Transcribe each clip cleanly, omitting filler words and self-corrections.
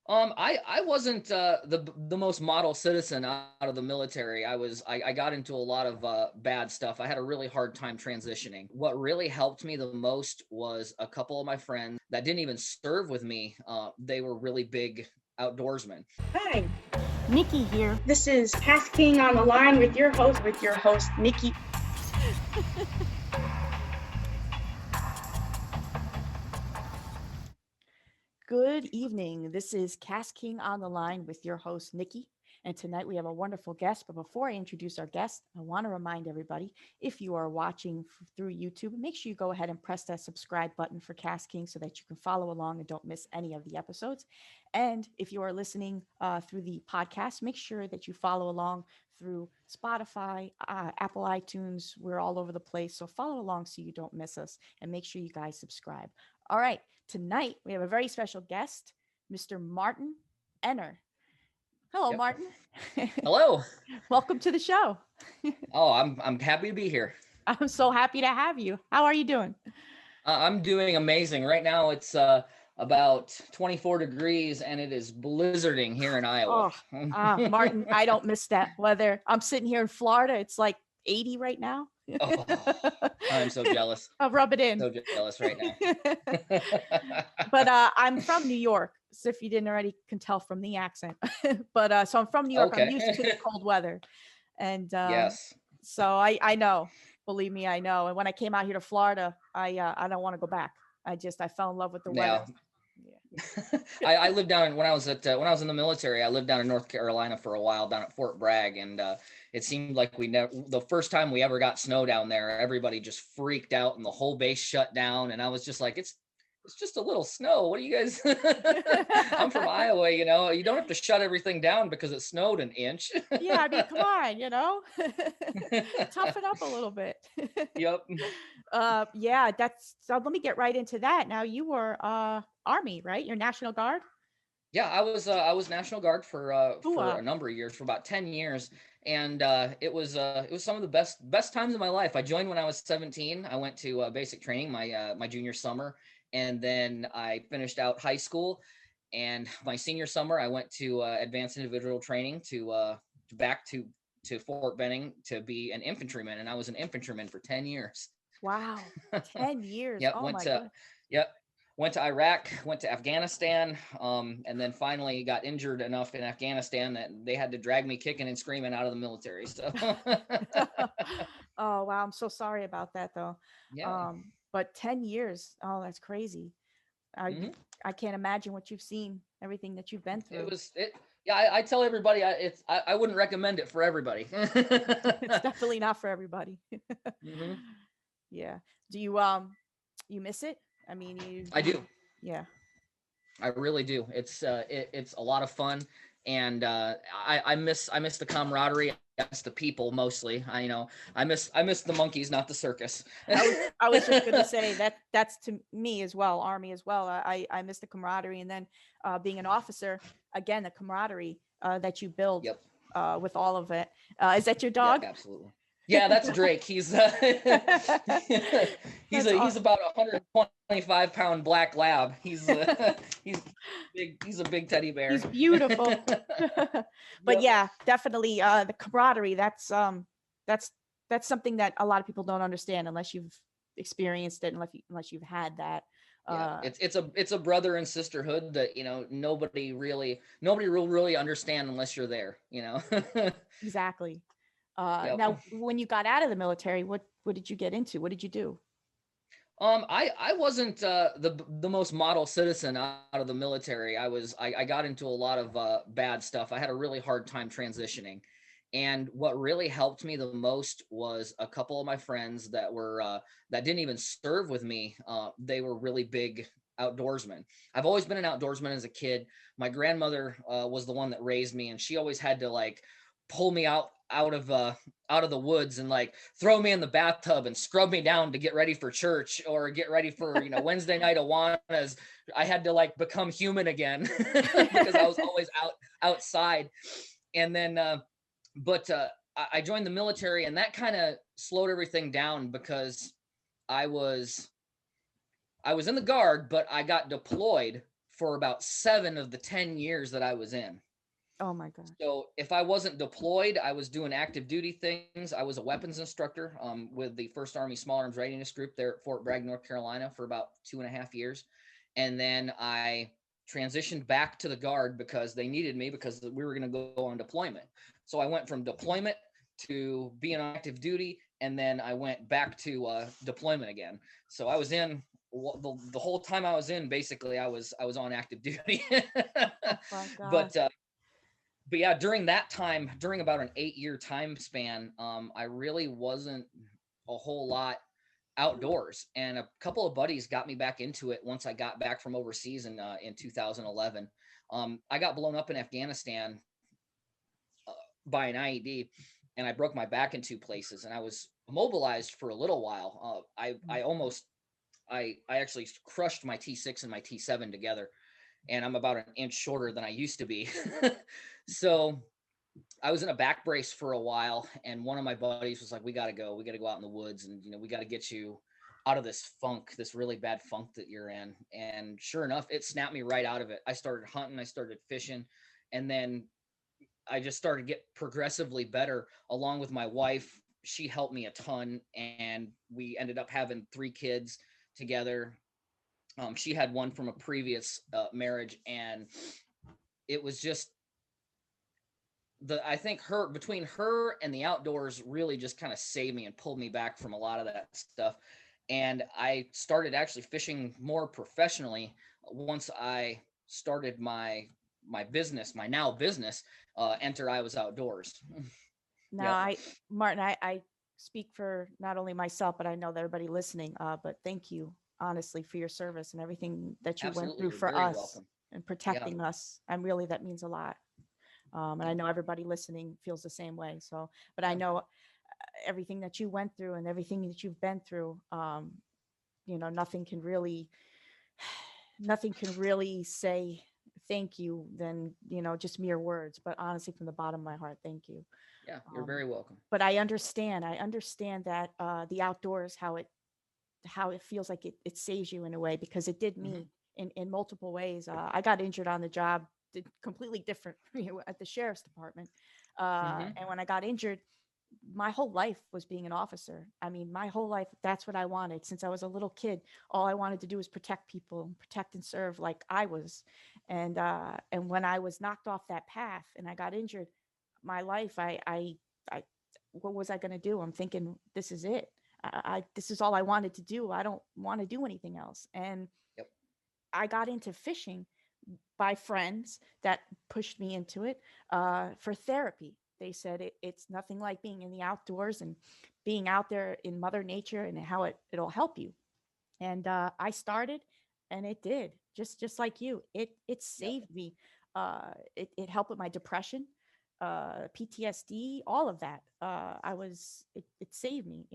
I wasn't the most model citizen out of the military. I got into a lot of bad stuff. I had a really hard time transitioning. What really helped me the most was a couple of my friends that didn't even serve with me. They were really big outdoorsmen. Hi, Nikki here. This is KastKing on the Line with your host, Nikki. Good evening. This is KastKing on the Line with your host, Nikki. And tonight we have a wonderful guest. But before I introduce our guest, I want to remind everybody, if you are watching through YouTube, make sure you go ahead and press that subscribe button for KastKing so that you can follow along and don't miss any of the episodes. And if you are listening through the podcast, make sure that you follow along through Spotify, Apple iTunes. We're all over the place. So follow along so you don't miss us. And make sure you guys subscribe. All right. Tonight, we have a very special guest, Mr. Martin Ennor. Hello, Yep. Martin. Hello. Welcome to the show. Oh, I'm happy to be here. I'm so happy to have you. How are you doing? I'm doing amazing. Right now it's about 24 degrees and it is blizzarding here in Iowa. Martin, I don't miss that weather. I'm sitting here in Florida. It's like 80 right now. Oh, I'm so jealous. I'll rub it in. So jealous right now. But I'm from New York. So if you didn't already can tell from the accent, but so I'm from New York. Okay. I'm used to the cold weather. And yes. So I know, believe me, I know. And when I came out here to Florida, I don't want to go back. I fell in love with the weather. Yeah. I lived down when I was in the military. I lived down in North Carolina for a while down at Fort Bragg, and it seemed like the first time we ever got snow down there, everybody just freaked out and the whole base shut down. And I was just like, it's just a little snow. What are you guys? I'm from Iowa, you don't have to shut everything down because it snowed an inch. Yeah, I mean, come on, toughen up a little bit. Yep. Yeah, so let me get right into that. Now you were Army, right? You're National Guard? Yeah, I was National Guard for a number of years, for about 10 years. And it was some of the best times of my life. I joined when I was 17. I went to basic training my junior summer, and then I finished out high school. And my senior summer, I went to advanced individual training back to Fort Benning to be an infantryman, and I was an infantryman for 10 years. Wow, 10 years. Yep, oh went my to God. Yep. Went to Iraq, went to Afghanistan, and then finally got injured enough in Afghanistan that they had to drag me kicking and screaming out of the military. So. Oh, wow. I'm so sorry about that, though. Yeah. But 10 years. Oh, that's crazy. Mm-hmm. I can't imagine what you've seen, everything that you've been through. Yeah, I tell everybody I wouldn't recommend it for everybody. It's definitely not for everybody. Mm-hmm. Yeah. Do you miss it? I mean, I do. Yeah. I really do. It's a lot of fun, and I miss the camaraderie. I miss the people mostly. I miss the monkeys, not the circus. I was just gonna say that's to me as well, Army as well. I miss the camaraderie, and then being an officer, again, the camaraderie that you build. Yep. With all of it. Is that your dog? Yep, absolutely. Yeah, that's Drake. He's he's about 125-pound black lab. He's big. He's a big teddy bear. He's beautiful. But yeah, definitely the camaraderie. That's something that a lot of people don't understand unless you've experienced it, unless you've had that. Yeah, it's a brother and sisterhood that nobody will really understand unless you're there. Exactly. Yep. Now, when you got out of the military, what did you get into? What did you do? I wasn't the most model citizen out of the military. I got into a lot of bad stuff. I had a really hard time transitioning, and what really helped me the most was a couple of my friends that didn't even serve with me. They were really big outdoorsmen. I've always been an outdoorsman as a kid. My grandmother was the one that raised me, and she always had to like pull me out of the woods and like throw me in the bathtub and scrub me down to get ready for church or get ready for Wednesday night Awanas. I had to like become human again because I was always outside. And then but I joined the military, and that kind of slowed everything down because I was in the Guard, but I got deployed for about 7 of the 10 years that I was in. Oh my God. So if I wasn't deployed, I was doing active duty things. I was a weapons instructor with the 1st Army Small Arms Readiness Group there at Fort Bragg, North Carolina for about 2.5 years. And then I transitioned back to the Guard because they needed me because we were going to go on deployment. So I went from deployment to being on active duty, and then I went back to deployment again. So I was in the whole time I was in, basically I was on active duty. Oh my God. But yeah, during that time, during about an 8-year time span, I really wasn't a whole lot outdoors, and a couple of buddies got me back into it once I got back from overseas in 2011. I got blown up in Afghanistan by an IED, and I broke my back in 2 places, and I was immobilized for a little while. I actually crushed my T6 and my T7 together, and I'm about an inch shorter than I used to be. So I was in a back brace for a while, and one of my buddies was like, we got to go out in the woods, and we got to get you out of this funk, this really bad funk that you're in. And sure enough, it snapped me right out of it. I started hunting, I started fishing, and then I just started to get progressively better along with my wife. She helped me a ton, and we ended up having 3 kids together. She had one from a previous marriage, and it was just I think between her and the outdoors really just kind of saved me and pulled me back from a lot of that stuff. And I started actually fishing more professionally once I started my business, my now business, Enter I Was Outdoors. Now, Martin, I speak for not only myself, but I know that everybody listening, but thank you honestly for your service and everything that you went through for us. Welcome. And protecting us. And really, that means a lot. And I know everybody listening feels the same way. So, but I know everything that you went through and everything that you've been through, nothing can really say thank you than, just mere words, but honestly, from the bottom of my heart, thank you. Yeah, you're very welcome. But I understand that the outdoors, how it feels like it saves you in a way, because it did me in multiple ways. I got injured on the job, completely different at the sheriff's department. And when I got injured, my whole life was being an officer. I mean, my whole life, that's what I wanted. Since I was a little kid, all I wanted to do was protect people, protect and serve like I was. And when I was knocked off that path and I got injured, my life, I what was I going to do? I'm thinking, this is it. This is all I wanted to do. I don't want to do anything else. And I got into fishing by friends that pushed me into it for therapy. They said it's nothing like being in the outdoors and being out there in Mother Nature, and how it'll help you. And I started, and it did just like you. It saved me. It helped with my depression, PTSD, all of that. It saved me.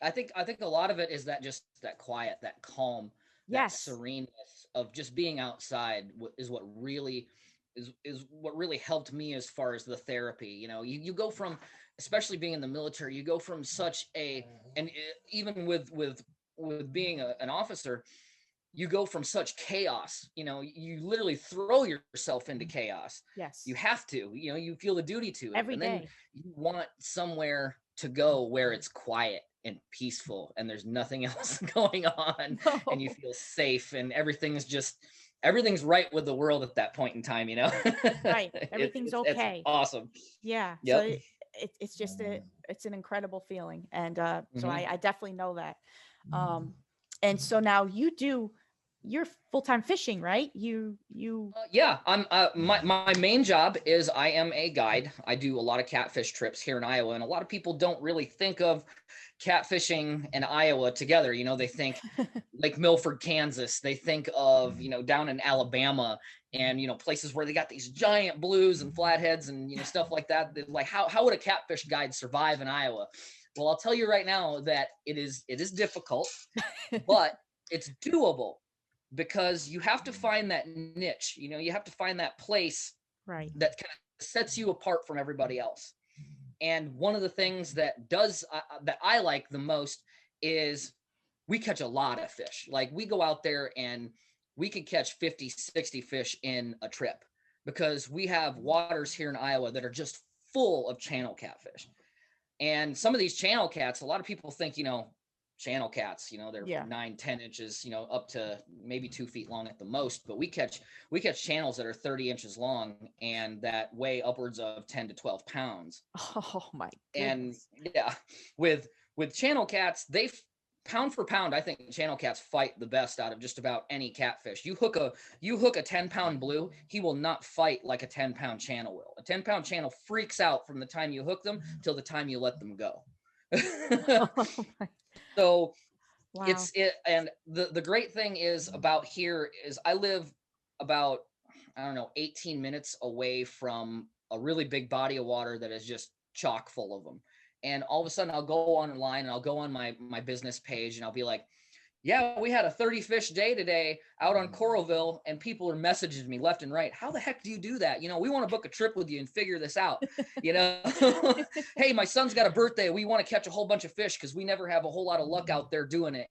I think a lot of it is that quiet, that calm, that sereneness of just being outside is what really helped me as far as the therapy. You go from, especially being in the military, you go from such and even with being an officer, you go from such chaos. You literally throw yourself into chaos. Yes, you have to. You feel the duty to it every and day. Then you want somewhere to go where it's quiet and peaceful and there's nothing else going on. No. And you feel safe and everything's right with the world at that point in time. Right, everything's okay. It's awesome. Yeah. Yep. So it's just it's an incredible feeling. And so I definitely know that. And so now you're full-time fishing, right? Yeah, I'm my main job is I am a guide. I do a lot of catfish trips here in Iowa, and a lot of people don't really think of catfishing and Iowa together. They think Lake Milford, Kansas. They think of, down in Alabama and, places where they got these giant blues and flatheads and, stuff like that. Like how would a catfish guide survive in Iowa? Well, I'll tell you right now that it is difficult, but it's doable. Because you have to find that niche, you have to find that place right that kind of sets you apart from everybody else. And one of the things that I like the most is we catch a lot of fish. Like we go out there and we could catch 50, 60 fish in a trip because we have waters here in Iowa that are just full of channel catfish. And some of these channel cats, a lot of people think, channel cats, they're 9-10 inches, up to maybe 2 feet long at the most, but we catch channels that are 30 inches long and that weigh upwards of 10 to 12 pounds. Oh my goodness. And yeah, with channel cats, pound for pound, I think channel cats fight the best out of just about any catfish. You hook a 10-pound blue, he will not fight like a 10-pound channel will. A 10-pound channel freaks out from the time you hook them till the time you let them go. So wow. And the great thing is about here is I live about, 18 minutes away from a really big body of water that is just chock full of them. And all of a sudden I'll go online and I'll go on my business page and I'll be like, yeah, we had a 30 fish day today out on Coralville, and people are messaging me left and right. How the heck do you do that? We want to book a trip with you and figure this out. Hey, my son's got a birthday. We want to catch a whole bunch of fish because we never have a whole lot of luck out there doing it,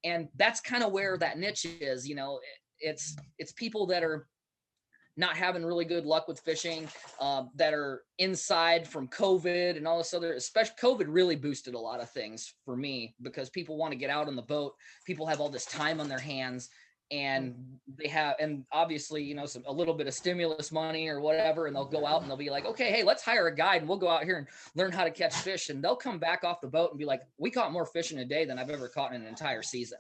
and that's kind of where that niche is. It's people that are not having really good luck with fishing, that are inside from COVID and all this other, especially COVID really boosted a lot of things for me because people want to get out on the boat. People have all this time on their hands and and obviously, a little bit of stimulus money or whatever. And they'll go out and they'll be like, okay, hey, let's hire a guide and we'll go out here and learn how to catch fish. And they'll come back off the boat and be like, we caught more fish in a day than I've ever caught in an entire season.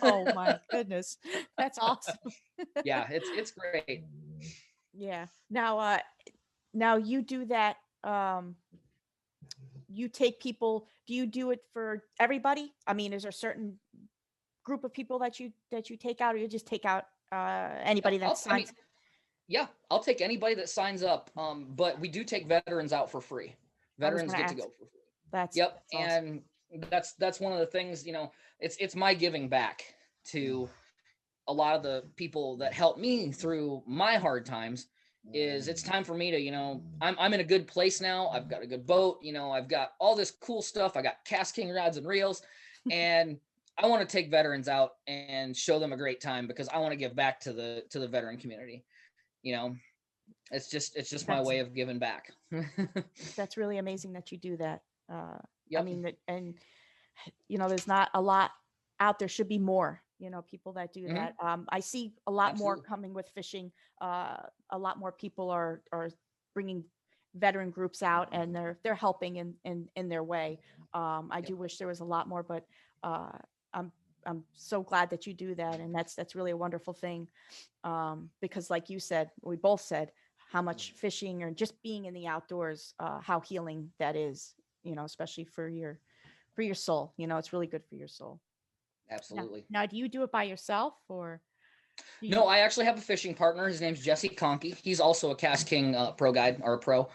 Oh my goodness. That's awesome. Yeah, it's great. Yeah. Now you do that. You take people, do you do it for everybody? I mean, is there a certain group of people that you take out, or you just take out anybody that signs? I'll take anybody that signs up. But we do take veterans out for free. Veterans get to go for free. That's awesome. And that's one of the things, it's my giving back to a lot of the people that helped me through my hard times. Is it's time for me to, I'm in a good place now. I've got a good boat, I've got all this cool stuff. I got KastKing rods and reels, and I want to take veterans out and show them a great time because I want to give back to the veteran community. It's just my way of giving back. That's really amazing that you do that. Yep. I mean, and there's not a lot out there. Should be more, people that do that. I see a lot more coming with fishing. A lot more people are bringing veteran groups out, and they're helping in their way. I do wish there was a lot more, but I'm so glad that you do that, and that's really a wonderful thing. Because like you said, we both said how much fishing or just being in the outdoors, how healing that is, especially for your soul. It's really good for your soul. Absolutely. Now, do you do it by yourself or? No, I actually have a fishing partner. His name's Jesse Conkey. He's also a KastKing pro guide or a pro.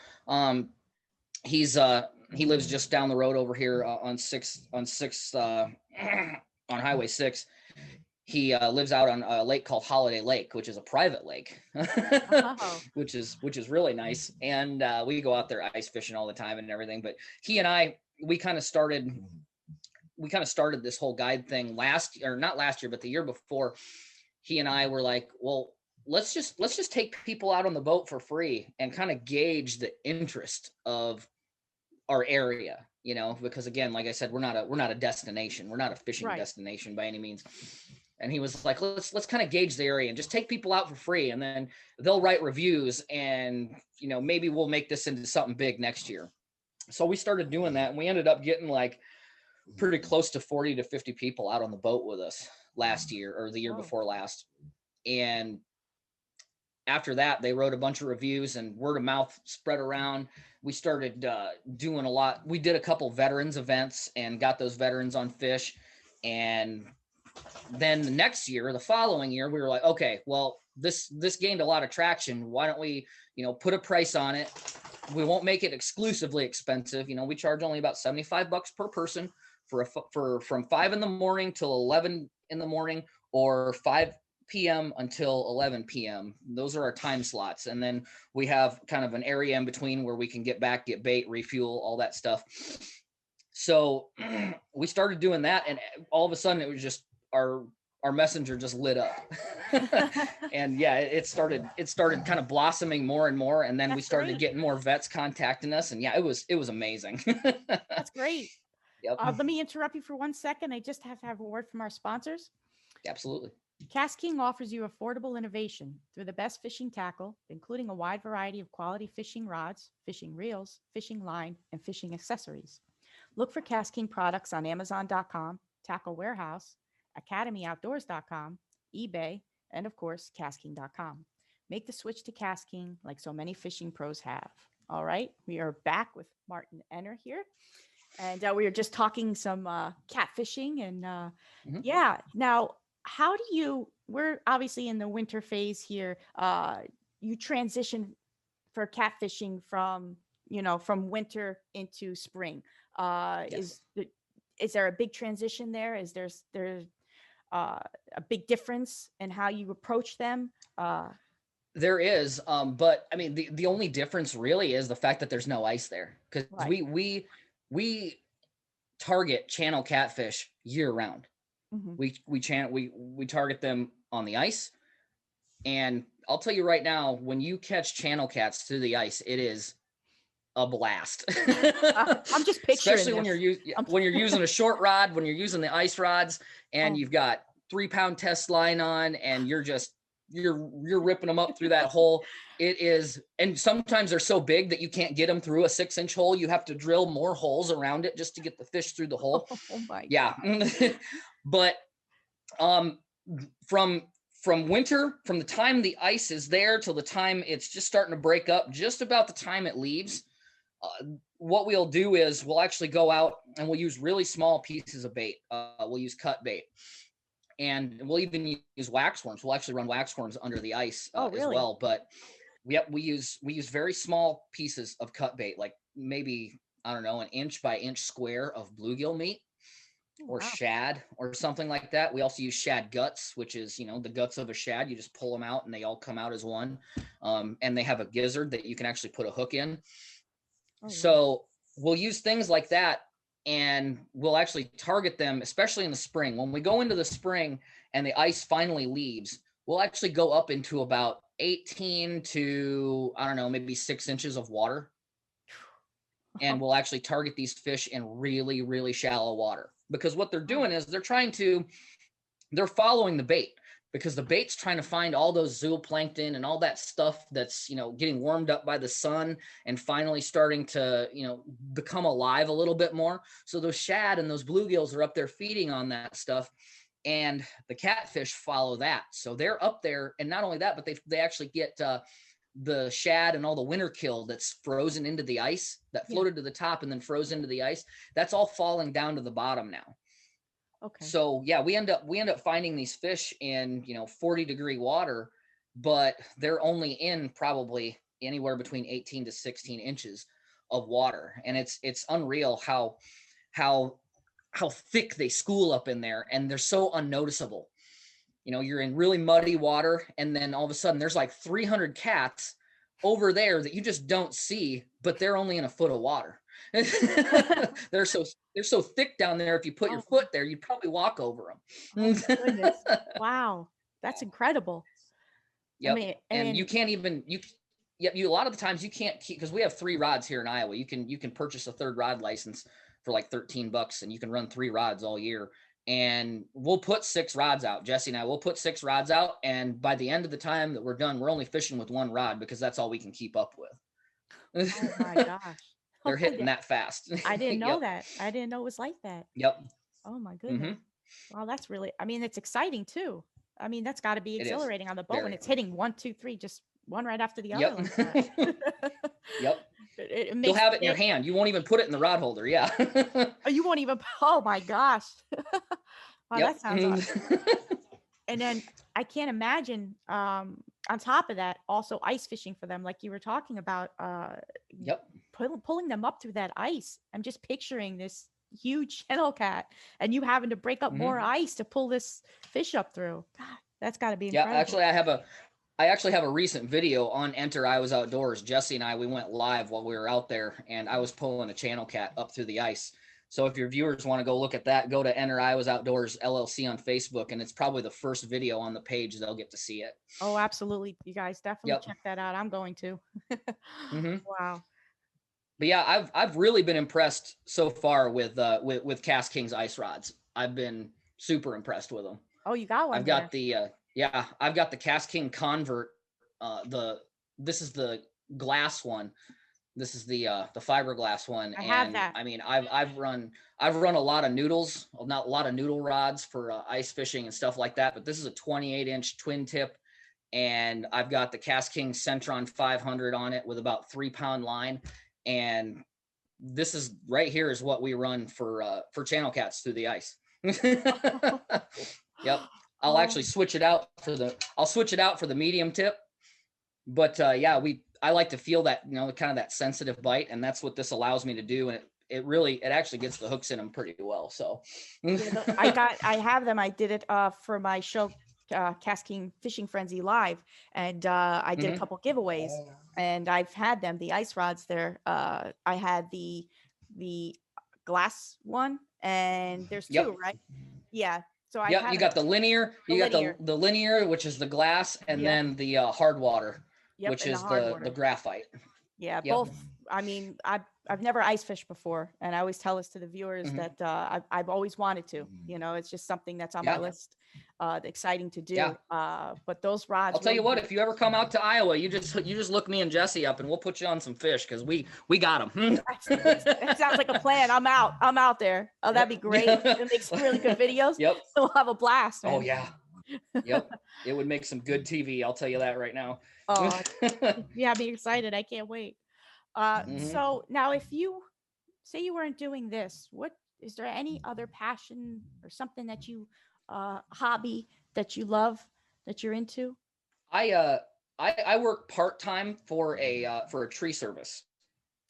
He lives just down the road over here on Highway 6. He lives out on a lake called Holiday Lake, which is a private lake, which is really nice. And we go out there ice fishing all the time and everything. But he and I, we kind of started this whole guide thing not last year, but the year before. He and I were like, well, let's just take people out on the boat for free and kind of gauge the interest of our area, because again, like I said, we're not a destination. We're not a fishing destination by any means. And he was like, let's kind of gauge the area and just take people out for free. And then they'll write reviews and, maybe we'll make this into something big next year. So we started doing that, and we ended up getting like pretty close to 40 to 50 people out on the boat with us last year or the year before last. And after that, they wrote a bunch of reviews and word of mouth spread around. We started doing a lot. We did a couple veterans events and got those veterans on fish. And then the following year, we were like, okay, well, this gained a lot of traction. Why don't we, put a price on it? We won't make it exclusively expensive. We charge only about $75 per person from 5 a.m. till 11 a.m. or 5 p.m. until 11 p.m. Those are our time slots. And then we have kind of an area in between where we can get back, get bait, refuel, all that stuff. So we started doing that, and all of a sudden it was just our our messenger just lit up. And yeah, it started kind of blossoming more and more. And then we started getting more vets contacting us. And yeah, it was amazing. That's great. Yep. Let me interrupt you for 1 second. I just have to have a word from our sponsors. Absolutely. KastKing offers you affordable innovation through the best fishing tackle, including a wide variety of quality fishing rods, fishing reels, fishing line, and fishing accessories. Look for KastKing products on Amazon.com, Tackle Warehouse, AcademyOutdoors.com, eBay, and of course, KastKing.com. Make the switch to KastKing like so many fishing pros have. All right, we are back with Martin Ennor here. And we were just talking some catfishing and yeah. Now, how do we're obviously in the winter phase here. You transition for catfishing from winter into spring. Yes. Is there a big transition there? Is there a big difference in how you approach them? There is, but I mean, the only difference really is the fact that there's no ice there, because we target channel catfish year round. Mm-hmm. We target them on the ice, and I'll tell you right now, when you catch channel cats through the ice, it is a blast. I'm just picturing, especially when you're using a short rod, when you're using the ice rods, and you've got 3-pound test line on, and you're ripping them up through that hole. It is, and sometimes they're so big that you can't get them through a 6-inch hole. You have to drill more holes around it just to get the fish through the hole. Oh my yeah. But from winter, from the time the ice is there till the time it's just starting to break up, just about the time it leaves, what we'll do is we'll actually go out and we'll use really small pieces of bait. We'll use cut bait. And we'll even use wax worms. We'll actually run wax worms under the ice really? as well. But we use very small pieces of cut bait, like maybe, I don't know, 1 inch by inch square of bluegill meat or shad or something like that. We also use shad guts, which is, the guts of a shad. You just pull them out and they all come out as one. And they have a gizzard that you can actually put a hook in. So we'll use things like that. And we'll actually target them, especially in the spring. When we go into the spring and the ice finally leaves, we'll actually go up into about 18 to, I don't know, maybe 6 inches of water. And we'll actually target these fish in really, really shallow water, because what they're doing is they're following the bait, because the bait's trying to find all those zooplankton and all that stuff that's, getting warmed up by the sun and finally starting to, become alive a little bit more. So those shad and those bluegills are up there feeding on that stuff, and the catfish follow that. So they're up there, and not only that, but they actually get the shad and all the winter kill that's frozen into the ice, that floated to the top and then froze into the ice. That's all falling down to the bottom now. Okay. So yeah, we end up finding these fish in 40-degree water, but they're only in probably anywhere between 18 to 16 inches of water, and it's unreal how thick they school up in there, and they're so unnoticeable. You're in really muddy water, and then all of a sudden there's like 300 cats over there that you just don't see, but they're only in a foot of water. They're so thick down there. If you put your foot there, you'd probably walk over them. Oh my goodness. Wow, that's incredible. Yep. I mean, and you can't even a lot of the times you can't keep, because we have 3 rods here in Iowa. You can purchase a 3rd rod license for like $13, and you can run 3 rods all year. And we'll put 6 rods out. Jesse and I will put 6 rods out, and by the end of the time that we're done, we're only fishing with 1 rod, because that's all we can keep up with. Oh my gosh. They're hitting that fast. I didn't know that. I didn't know it was like that. Yep. Oh my goodness. Wow, that's really, it's exciting too. That's got to be exhilarating on the boat when it's hitting 1, 2, 3, just one right after the other. Yep. You'll have it in your hand. You won't even put it in the rod holder. Yeah. You won't even. Oh my gosh. Wow, that sounds awesome. And then I can't imagine, on top of that, also ice fishing for them, like you were talking about. Pulling them up through that ice. I'm just picturing this huge channel cat, and you having to break up more ice to pull this fish up through. God, that's got to be incredible. Yeah, actually, I actually have a recent video on Enter I Was Outdoors. Jesse and I, we went live while we were out there, and I was pulling a channel cat up through the ice. So if your viewers want to go look at that, go to Ennor Iowa's Outdoors LLC on Facebook, and it's probably the first video on the page. They'll get to see it. Oh, absolutely. You guys definitely check that out. I'm going to. Wow. But yeah, I've really been impressed so far with KastKing's ice rods. I've been super impressed with them. Oh, you got one. I've got I've got the KastKing Convert. This is the glass one. This is the fiberglass one. I have that. I mean, I've run a lot of noodles, not a lot of noodle rods for ice fishing and stuff like that. But this is a 28-inch twin tip, and I've got the KastKing Centron 500 on it with about 3-pound line. And this is right here is what we run for channel cats through the ice. Yep. I'll actually switch it out for the medium tip. But yeah, I like to feel that, kind of that sensitive bite, and that's what this allows me to do. And it actually gets the hooks in them pretty well. So I have them. I did it for my show, KastKing Fishing Frenzy Live, and I did a couple giveaways, and I've had them, the ice rods there. I had the glass one, and there's two, right? Yeah. So you got the linear, got the linear, which is the glass, and then the hard water, which is the graphite. Yeah, both. I mean, I've never ice fished before, and I always tell this to the viewers that I've always wanted to. It's just something that's on my list. Exciting to do. Yeah. But those rods. I'll tell you what, if you ever come out to Iowa, you just look me and Jesse up, and we'll put you on some fish because we got them. That sounds like a plan. I'm out there. Oh, that'd be great. It makes really good videos. Yep. We'll have a blast. Man. Oh yeah. Yep. It would make some good TV. I'll tell you that right now. Oh, yeah, I'm excited. I can't wait. So now, if you say you weren't doing this, what is there any other passion or something that you hobby that you love, that you're into? I work part-time for a tree service.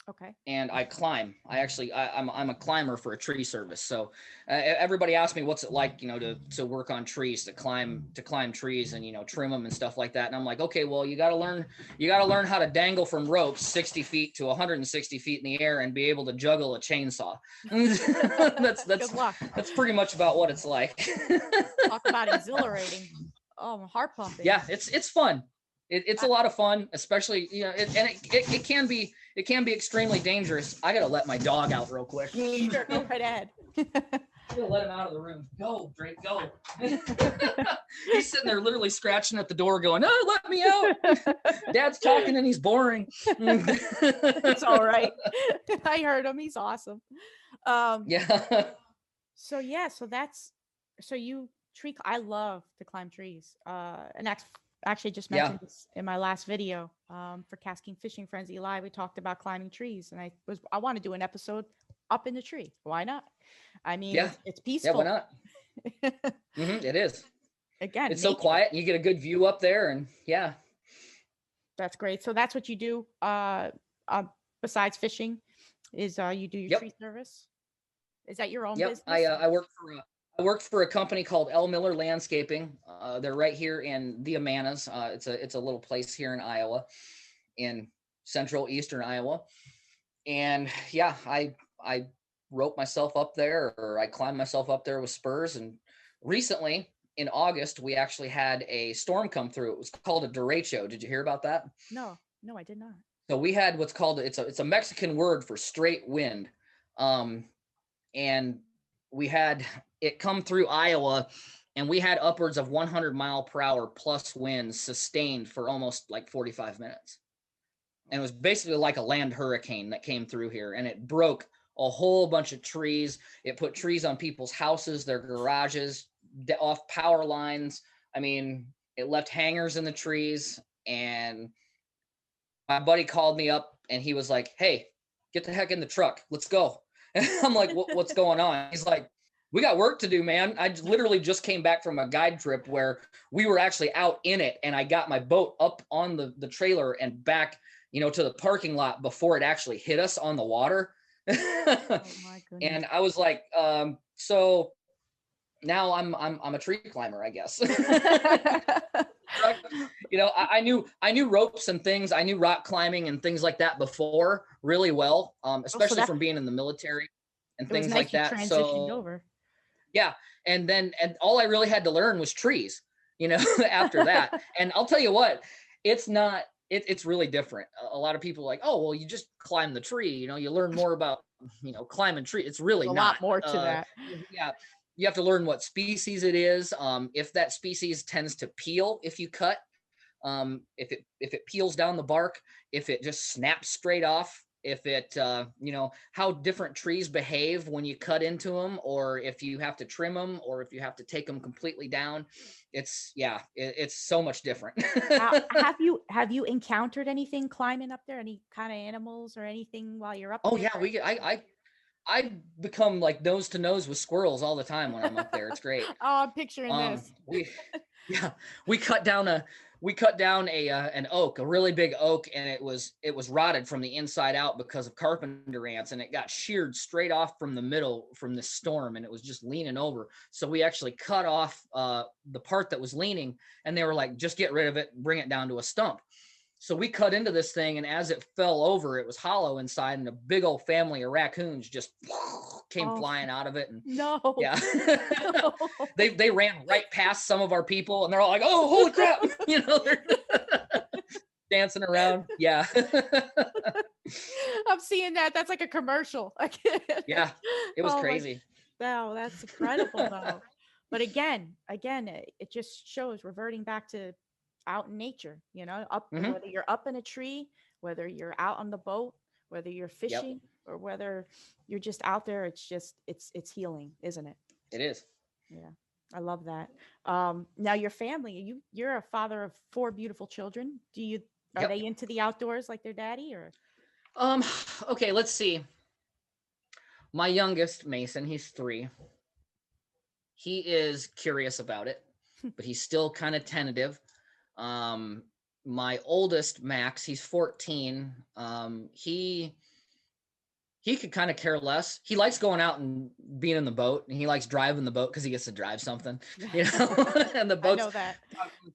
Okay. And I climb. I'm a climber for a tree service. So everybody asks me what's it like, to work on trees, to climb trees and, trim them and stuff like that. And I'm like, okay, well, you got to learn how to dangle from ropes 60 feet to 160 feet in the air and be able to juggle a chainsaw. That's pretty much about what it's like. Talk about exhilarating. Oh, heart pumping. Yeah, it's fun. It's a lot of fun, especially, it can be extremely dangerous. I got to let my dog out real quick. Sure, go right ahead. I'm going to let him out of the room. Go, Drake, go. He's sitting there literally scratching at the door going, oh, let me out. Dad's talking and he's boring. It's all right. I heard him. He's awesome. Yeah. So you I love to climb trees. And actually just mentioned this in my last video for KastKing Fishing Frenzy Live. We talked about climbing trees, and I want to do an episode up in the tree. Why not? I mean, it's peaceful. Yeah, why not? It is. Again, it's so quiet. You get a good view up there, and that's great. So that's what you do besides fishing, is you do your tree service. Is that your own business? I work for a company called L. Miller Landscaping. They're right here in the Amanas. It's a little place here in Iowa, in central eastern Iowa. And I rope myself up there, or I climb myself up there with spurs. And recently, in August, we actually had a storm come through. It was called a derecho. Did you hear about that? No, I did not. So we had what's called, it's a Mexican word for straight wind. And we had it come through Iowa, and we had upwards of 100-mile-per-hour plus winds sustained for almost like 45 minutes. And it was basically like a land hurricane that came through here, and it broke a whole bunch of trees. It put trees on people's houses, their garages, off power lines. I mean, it left hangers in the trees. And my buddy called me up, and he was like, hey, get the heck in the truck. Let's go. And I'm like, what's going on? He's like, we got work to do, man. I literally just came back from a guide trip where we were actually out in it, and I got my boat up on the trailer and back, to the parking lot before it actually hit us on the water. Oh my goodness. And I was like, so now I'm a tree climber, I guess. I knew ropes and things. I knew rock climbing and things like that before really well, especially from being in the military. and It was things nice like you that. transitioned So over. yeah. And all I really had to learn was trees, after that. And I'll tell you what, it's not, it's really different. A lot of people are like, oh, well, you just climb the tree, you learn more about, climbing tree. It's really There's a not. lot more to that. Yeah. You have to learn what species it is. If that species tends to peel, if you cut, if it peels down the bark, if it just snaps straight off, if it, how different trees behave when you cut into them, or if you have to trim them, or if you have to take them completely down. It's so much different. Have you encountered anything climbing up there? Any kind of animals or anything while you're up Oh there? yeah, I become like nose to nose with squirrels all the time when I'm up there. It's great. Oh, I'm picturing this. We cut down an oak, a really big oak, and it was rotted from the inside out because of carpenter ants, and it got sheared straight off from the middle from the storm, and it was just leaning over. So we actually cut off the part that was leaning, and they were like, just get rid of it, bring it down to a stump. So we cut into this thing, and as it fell over, it was hollow inside, and a big old family of raccoons just came flying out of it. And no. Yeah. They ran right past some of our people, and they're all like, oh, holy crap. They're dancing around. Yeah. I'm seeing that. That's like a commercial. Yeah. It was crazy. Wow, that's incredible though. But again, it just shows reverting back to out in nature, whether you're up in a tree, whether you're out on the boat, whether you're fishing, or whether you're just out there, it's healing, isn't it? It is. Yeah. I love that. Now your family, you're a father of 4 beautiful children. Are they into the outdoors like their daddy, or? Okay, let's see. My youngest, Mason, he's 3. He is curious about it, but he's still kind of tentative. My oldest, Max, he's 14. He could kind of care less. He likes going out and being in the boat, and he likes driving the boat because he gets to drive something, and the boat's the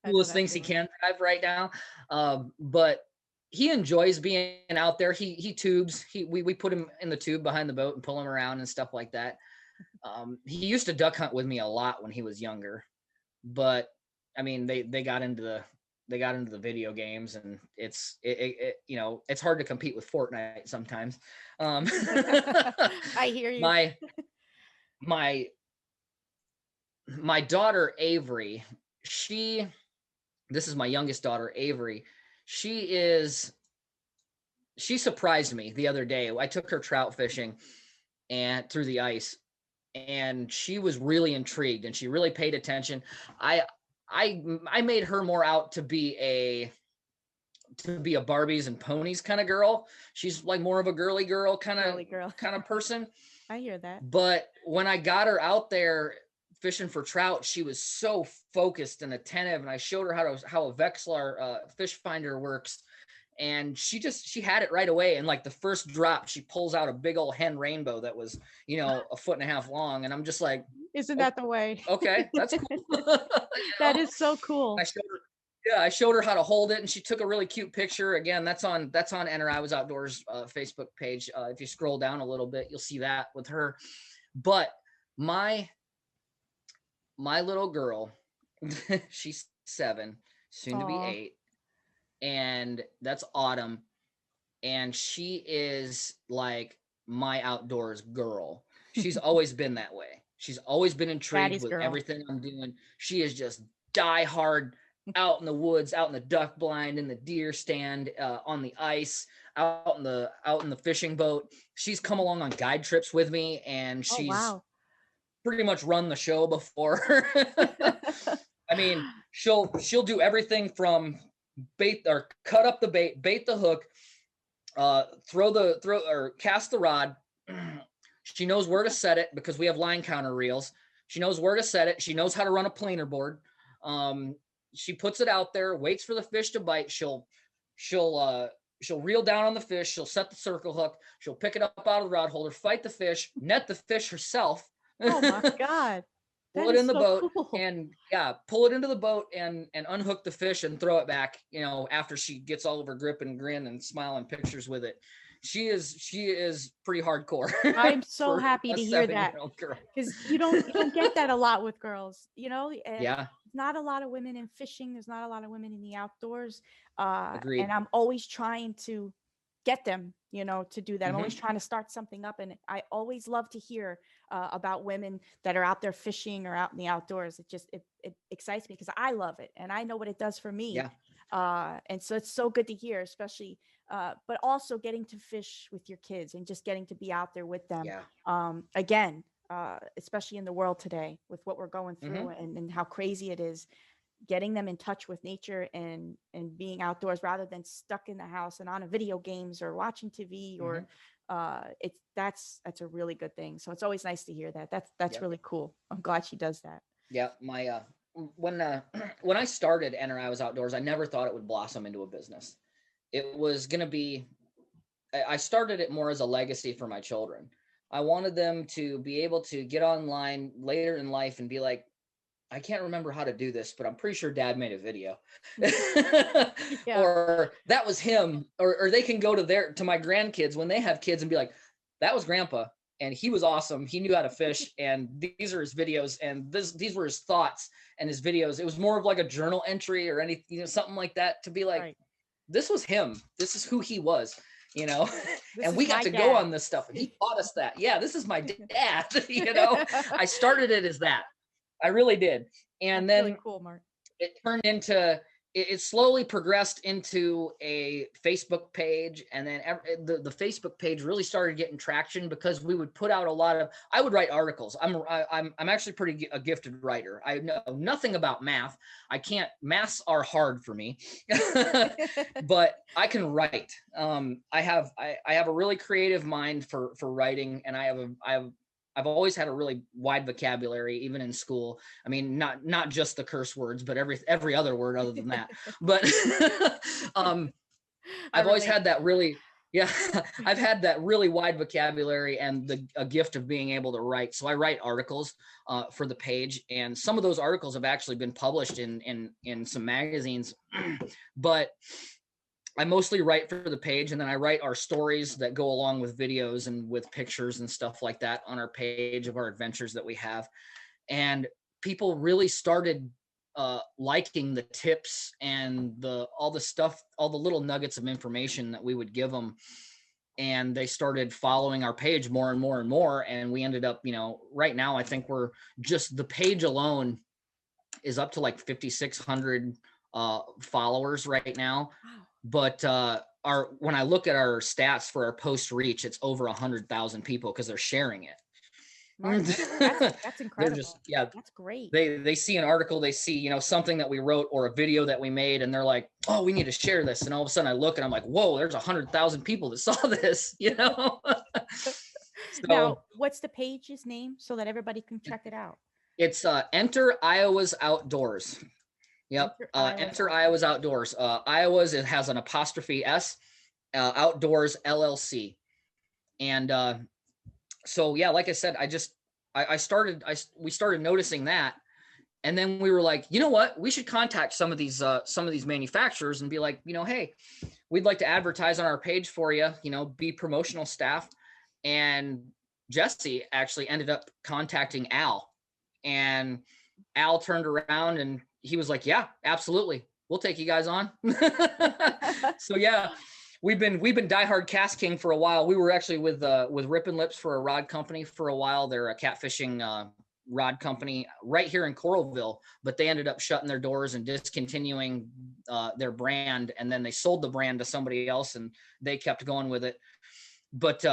coolest things he can drive right now. But he enjoys being out there. He tubes. We put him in the tube behind the boat and pull him around and stuff like that. He used to duck hunt with me a lot when he was younger, but I mean, they got into the video games, and it's hard to compete with Fortnite sometimes. I hear you. My daughter Avery, this is my youngest daughter Avery. She surprised me the other day. I took her trout fishing and through the ice, and she was really intrigued, and she really paid attention. I made her more out to be a Barbies and ponies kind of girl. She's like more of a girly girl kind of person. I hear that. But when I got her out there fishing for trout, she was so focused and attentive, and I showed her how a Vexilar fish finder works, and she had it right away. And like the first drop, she pulls out a big old hen rainbow that was, 1.5 feet long, and I'm just like, isn't that the way? Okay, that's cool. That is so cool. I showed her how to hold it, and she took a really cute picture. Again, that's on Ennor I Was Outdoors Facebook page. If you scroll down a little bit, you'll see that with her. But my little girl, she's 7, soon to be 8, and that's Autumn, and she is like my outdoors girl. She's always been that way. She's always been intrigued with everything I'm doing. She is just die hard out in the woods, out in the duck blind, in the deer stand, on the ice, out in the fishing boat. She's come along on guide trips with me, and she's pretty much run the show before. I mean, she'll do everything from bait or cut up the bait the hook, throw or cast the rod. She knows where to set it because we have line counter reels. She knows where to set it. She knows how to run a planer board. She puts it out there, waits for the fish to bite. She'll reel down on the fish. She'll set the circle hook. She'll pick it up out of the rod holder, fight the fish, net the fish herself. Oh my God. Pull it in the boat and pull it into the boat and unhook the fish and throw it back, after she gets all of her grip and grin and smiling pictures with it. she is pretty hardcore. I'm so happy a to hear that, 7-year-old girl. because you don't get that a lot with girls, and Yeah. not a lot of women in fishing. There's not a lot of women in the outdoors. Agreed. And I'm always trying to get them, to do that. I'm always Mhm. trying to start something up. And I always love to hear about women that are out there fishing or out in the outdoors. It excites me because I love it and I know what it does for me. Yeah. And so it's so good to hear, especially, but also getting to fish with your kids and just getting to be out there with them. Yeah. Again, especially in the world today with what we're going through Mhm. and how crazy it is, getting them in touch with nature and being outdoors rather than stuck in the house and on a video games or watching TV or that's a really good thing. So it's always nice to hear that. That's Yep. really cool. I'm glad she does that. Yeah. My when I started Ennor I Was Outdoors, I never thought it would blossom into a business. It was gonna be. I started it more as a legacy for my children. I wanted them to be able to get online later in life and be like, I can't remember how to do this, but I'm pretty sure dad made a video. Yeah. Or that was him. Or they can go to my grandkids when they have kids and be like, that was grandpa and he was awesome. He knew how to fish and these are his videos and these were his thoughts and his videos. It was more of like a journal entry or anything, something like that, to be like, Right. this was him. This is who he was, This and is we got my to dad. go on this stuff. And he taught us that. Yeah, this is my dad. I started it as that. I really did. And That's then really cool, Mark. it turned into, it slowly progressed into a Facebook page. And then the Facebook page really started getting traction because we would put out I would write articles. I'm actually pretty a gifted writer. I know nothing about math. Maths are hard for me, but I can write. I have a really creative mind for writing, and I've always had a really wide vocabulary, even in school. I mean, not just the curse words, but every other word other than that. But I've always had that really, yeah, I've had that really wide vocabulary and a gift of being able to write. So I write articles for the page, and some of those articles have actually been published in some magazines. But I mostly write for the page, and then I write our stories that go along with videos and with pictures and stuff like that on our page of our adventures that we have. And people really started liking the tips and all the stuff, all the little nuggets of information that we would give them. And they started following our page more and more and more. And we ended up, right now, I think we're just, the page alone is up to like 5,600 followers right now. Wow. But when I look at our stats for our post reach, it's over 100,000 people because they're sharing it. Mark, that's incredible. That's great. They see an article, they see, something that we wrote or a video that we made, and they're like, oh, we need to share this. And all of a sudden I look and I'm like, whoa, there's 100,000 people that saw this, So, now, what's the page's name so that everybody can check it out? It's Enter Iowa's Outdoors. Yep. Enter Iowa's Outdoors. Iowa's, it has an apostrophe S, Outdoors LLC. And so, yeah, like I said, we started noticing that. And then we were like, you know what, we should contact some of these manufacturers and be like, hey, we'd like to advertise on our page for you, be promotional staff. And Jesse actually ended up contacting Al, and Al turned around and he was like, yeah, absolutely, we'll take you guys on. So yeah, we've been diehard KastKing for a while. We were actually with Rippin' Lips for a rod company for a while. They're a catfishing rod company right here in Coralville, but they ended up shutting their doors and discontinuing their brand. And then they sold the brand to somebody else and they kept going with it. But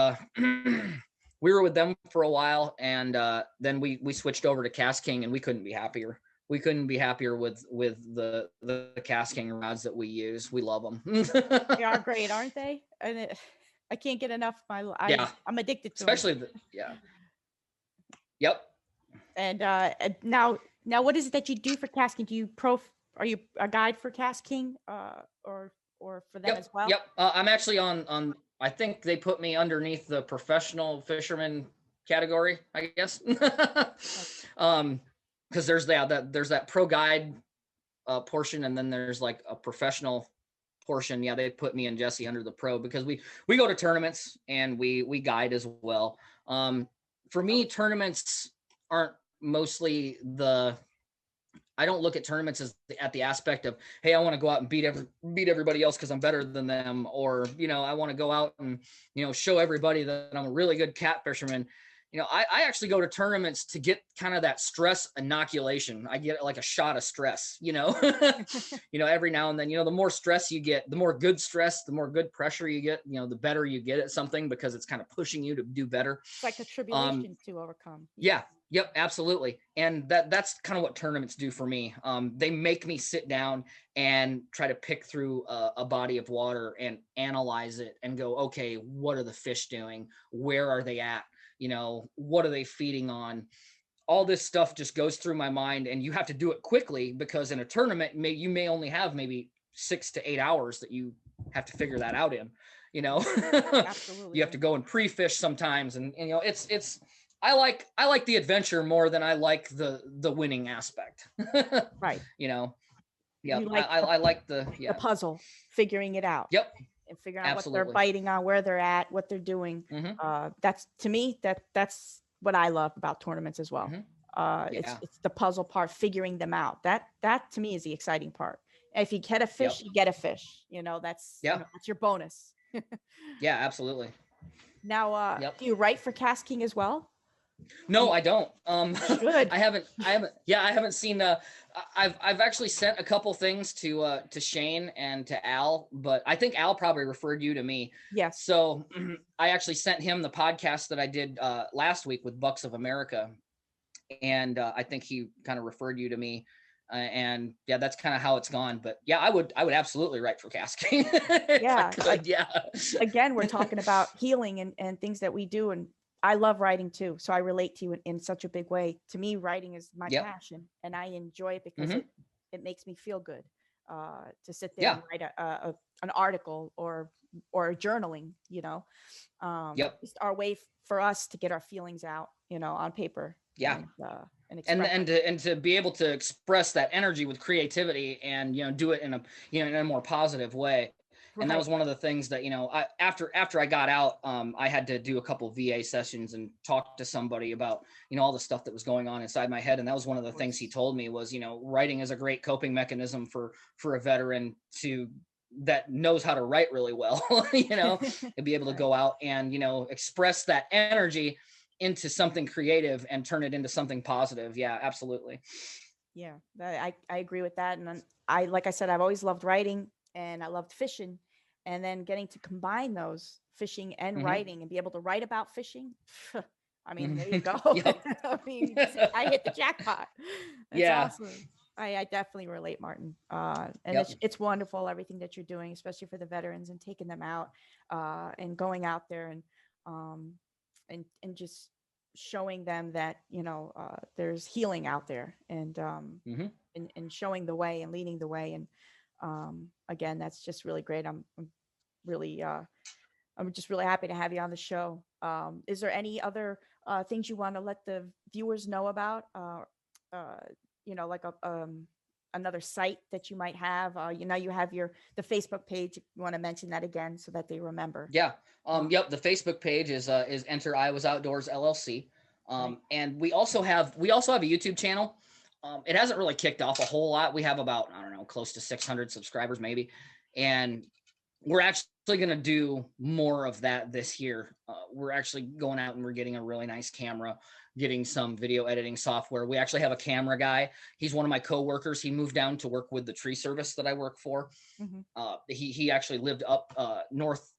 we were with them for a while, and then we switched over to KastKing, and we couldn't be happier. We couldn't be happier with the KastKing rods that we use. We love them. They are great, aren't they? And I can't get enough. I'm addicted to especially them. Yeah. Yep. And now what is it that you do for KastKing? Are you a guide for KastKing or for them as well? Yep. I'm actually on. I think they put me underneath the professional fisherman category, I guess. Because there's that pro guide portion, and then there's like a professional portion, yeah, they put me and Jesse under the pro because we go to tournaments and we guide as well. For me, tournaments aren't mostly I don't look at tournaments as at the aspect of, hey, I want to go out and beat everybody else because I'm better than them, or I want to go out and show everybody that I'm a really good cat fisherman. I actually go to tournaments to get kind of that stress inoculation. I get like a shot of stress, every now and then. The more stress you get, the more good stress, the more good pressure you get, the better you get at something because it's kind of pushing you to do better. It's like a tribulation to overcome. Yeah. Yep, absolutely. And that's kind of what tournaments do for me. They make me sit down and try to pick through a body of water and analyze it and go, okay, what are the fish doing? Where are they at? What are they feeding on? All this stuff just goes through my mind, and you have to do it quickly because in a tournament, you may only have maybe 6 to 8 hours that you have to figure that out in, Absolutely. You have to go and pre-fish sometimes. And it's, I like the adventure more than I like the winning aspect. Right. Yeah. I like the puzzle, figuring it out. Yep. And figuring out what they're biting on, where they're at, what they're doing. That's, to me, that's what I love about tournaments as well. It's the puzzle part, figuring them out. That to me is the exciting part. If you get a fish, you get a fish. That's that's your bonus. Yeah, absolutely. Now, do you write for KastKing as well? No, I don't. Good. I haven't seen. I've actually sent a couple things to Shane and to Al, but I think Al probably referred you to me. Yes. So I actually sent him the podcast that I did last week with Bucks of America, and I think he kind of referred you to me. And yeah, that's kind of how it's gone. But yeah, I would absolutely write for KastKing. Yeah. Again, we're talking about healing and things that we do, and I love writing too. So I relate to you in such a big way. To me, writing is my passion, and I enjoy it because it makes me feel good to sit there and write an article or journaling, It's our way for us to get our feelings out, on paper. Yeah. And to be able to express that energy with creativity and, do it in a more positive way. Right. And that was one of the things that, after I got out, I had to do a couple of VA sessions and talk to somebody about, all the stuff that was going on inside my head. And that was one of the things he told me was, writing is a great coping mechanism for a veteran that knows how to write really well, and be able to go out and, express that energy into something creative and turn it into something positive. Yeah, absolutely. Yeah, I agree with that. And like I said, I've always loved writing and I loved fishing, and then getting to combine those, fishing and writing, and be able to write about fishing. I mean, there you go. I mean, I hit the jackpot. That's awesome. I definitely relate, Martin. And it's wonderful, everything that you're doing, especially for the veterans, and taking them out and going out there and just showing them that, there's healing out there, and showing the way and leading the way. And again, that's just really great. I'm just really happy to have you on the show. Is there any other things you want to let the viewers know about? Like another site that you might have? You have the Facebook page. You want to mention that again so that they remember? Yeah. Yep. The Facebook page is Enter Iowa's Outdoors LLC. And we also have a YouTube channel. It hasn't really kicked off a whole lot. We have about, I don't know, close to 600 subscribers maybe. And we're actually going to do more of that this year. We're actually going out and we're getting a really nice camera, getting some video editing software. We actually have a camera guy. He's one of my coworkers. He moved down to work with the tree service that I work for. He actually lived up north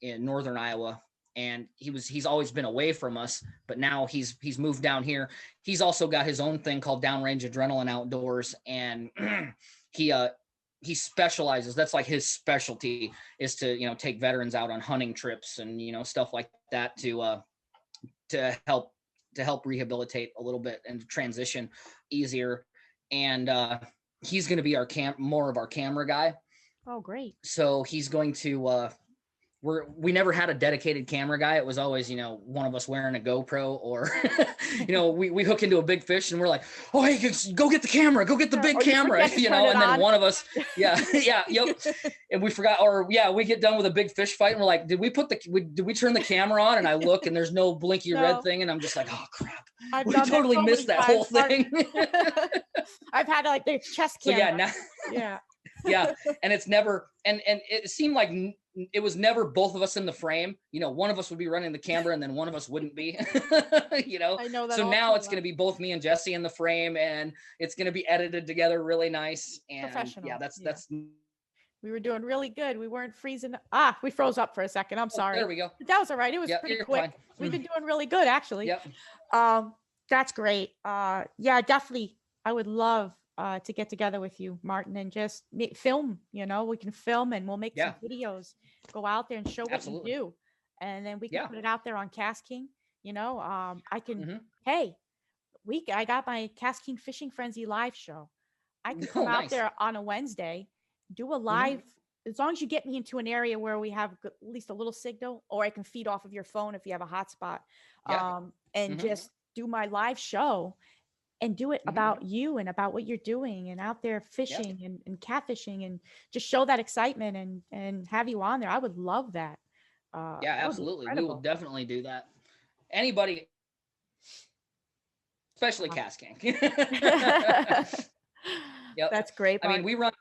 in northern Iowa, and he's always been away from us, but now he's moved down here. He's also got his own thing called Downrange Adrenaline Outdoors, and he specializes. That's like his specialty, is to take veterans out on hunting trips and stuff like that to help rehabilitate a little bit and transition easier. And he's going to be more of our camera guy. Oh, great. So he's going to we never had a dedicated camera guy. It was always, one of us wearing a GoPro or, we hook into a big fish and we're like, oh, hey, go get the camera, go get the big camera, and then one of us, yep. And we forgot, we get done with a big fish fight and we're like, did we turn the camera on? And I look and there's no blinky red thing. And I'm just like, oh crap, we totally missed that whole thing. I've had like the chest camera. Yeah. And it's never, and it seemed like it was never both of us in the frame. One of us would be running the camera and then one of us wouldn't be, I know that. So now it's going to be both me and Jesse in the frame and it's going to be edited together really nice. And professional. Yeah, that's, we were doing really good. We weren't freezing. We froze up for a second. I'm sorry. There we go. That was all right. It was pretty quick. Fine. We've been doing really good, actually. Yep. That's great. Definitely. I would love to get together with you, Martin, and just film. We can film and we'll make some videos, go out there and show what you do, and then we can put it out there on KastKing. I can. Hey, I got my KastKing Fishing Frenzy live show. I can come out there on a Wednesday, do a live. As long as you get me into an area where we have at least a little signal, or I can feed off of your phone if you have a hotspot, and just do my live show. And do it about you and about what you're doing and out there fishing and catfishing, and just show that excitement and have you on there. I would love that. Absolutely. We will definitely do that. Anybody, especially KastKing. Yep. That's great. I mean, we run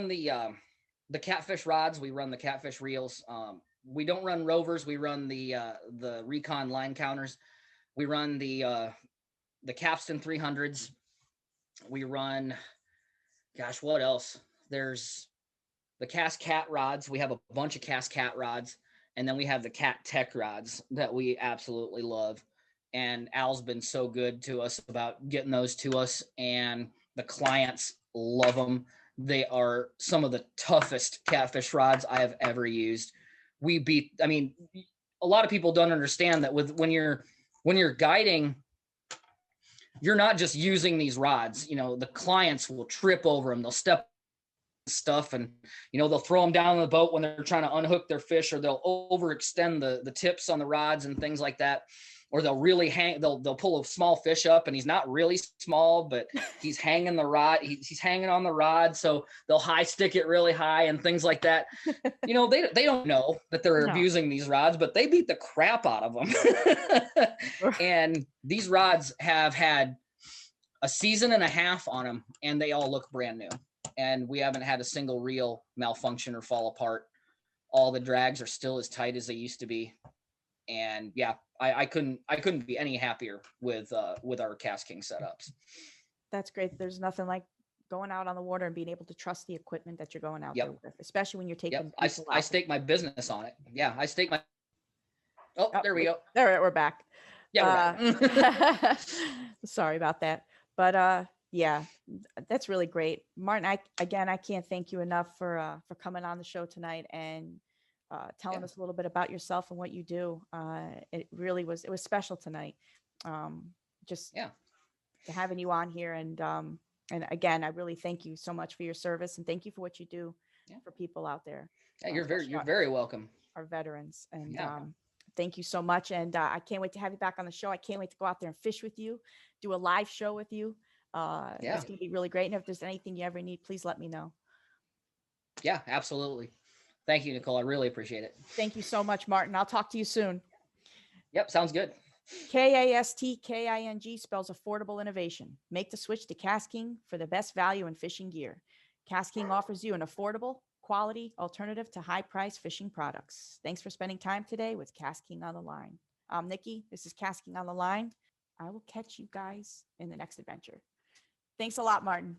the catfish rods. We run the catfish reels. We don't run rovers. We run the recon line counters. We run the Capstan 300s. We run, what else? There's the Kast Cat rods. We have a bunch of Kast Cat rods. And then we have the Cat Tech rods that we absolutely love. And Al's been so good to us about getting those to us. And the clients love them. They are some of the toughest catfish rods I have ever used. A lot of people don't understand that when you're guiding, you're not just using these rods. The clients will trip over them. They'll step stuff and, they'll throw them down the boat when they're trying to unhook their fish, or they'll overextend the tips on the rods and things like that. Or they'll really they'll pull a small fish up and he's not really small, but he's hanging the rod. He's hanging on the rod. So they'll high stick it really high and things like that. They don't know that they're abusing these rods, but they beat the crap out of them. And these rods have had a season and a half on them and they all look brand new. And we haven't had a single reel malfunction or fall apart. All the drags are still as tight as they used to be. And I couldn't be any happier with our KastKing setups. That's great. There's nothing like going out on the water and being able to trust the equipment that you're going out there with, especially when you're taking. I stake my business on it. Yeah, I stake my. Oh, there we go. There, we're back. Yeah, we're back. Sorry about that, but that's really great, Martin. I can't thank you enough for coming on the show tonight and telling us a little bit about yourself and what you do. It was special tonight. Having you on here, and again, I really thank you so much for your service, and thank you for what you do for people out there. Yeah, you're very welcome. Our veterans, and thank you so much. And I can't wait to have you back on the show. I can't wait to go out there and fish with you, do a live show with you. It's going to be really great. And if there's anything you ever need, please let me know. Yeah, absolutely. Thank you, Nicole. I really appreciate it. Thank you so much, Martin. I'll talk to you soon. Yep, sounds good. KastKing spells affordable innovation. Make the switch to KastKing for the best value in fishing gear. KastKing offers you an affordable, quality alternative to high-priced fishing products. Thanks for spending time today with KastKing on the Line. I'm Nikki. This is KastKing on the Line. I will catch you guys in the next adventure. Thanks a lot, Martin.